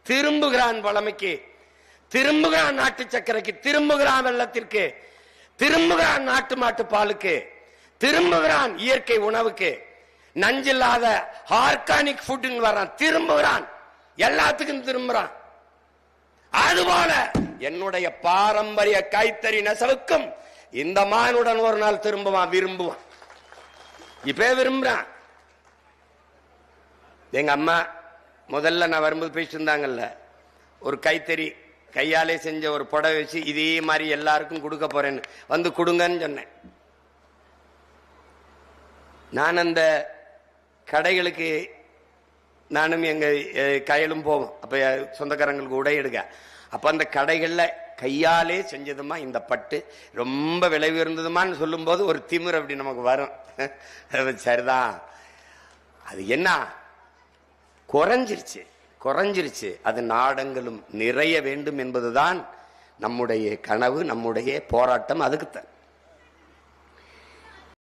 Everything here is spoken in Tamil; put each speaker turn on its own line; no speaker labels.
திரும்புகிறான் வளமைக்கு, திரும்புகிறான் நாட்டு சக்கரைக்கு, திரும்புகிறான் வெள்ளத்திற்கு, திரும்புகிறான் நாட்டு மாட்டு பாலுக்கு, திரும்புகிறான் இயற்கை உணவுக்கு, நஞ்சில்லாத ஆர்கானிக் ஃபுட் வரான், திரும்புகிறான், எல்லாத்துக்கும் திரும்புறான். அதுபோல என்னுடைய பாரம்பரிய கைத்தறி நெசவுக்கும் இந்த மானுடன் ஒரு நாள் திரும்புவான், விரும்புவான். இப்ப விரும்புறான். எங்க அம்மா முதல்ல நான் வரும்போது பேசிட்டு இருந்தாங்கல்ல, ஒரு கைத்தறி கையாலே செஞ்ச ஒரு புடவை வச்சு இதே மாதிரி எல்லாருக்கும் கொடுக்க போறேன்னு வந்து கொடுங்கன்னு சொன்னேன். நான் அந்த கடைகளுக்கு நானும் எங்க கையிலும் போவோம், அப்ப சொந்தக்காரங்களுக்கு உடை எடுக்க. அப்ப அந்த கடைகள்ல கையாலே செஞ்சதுமா இந்த பட்டு ரொம்ப விலை உயர்ந்ததுமான்னு சொல்லும் போது ஒரு திமிர் அப்படி நமக்கு வரும். சரிதான், அது என்ன குறைஞ்சிருச்சு. அது நாடங்களும் நிறைய வேண்டும் என்பதுதான் நம்முடைய கனவு, நம்முடைய போராட்டம். அதுக்குத்தான்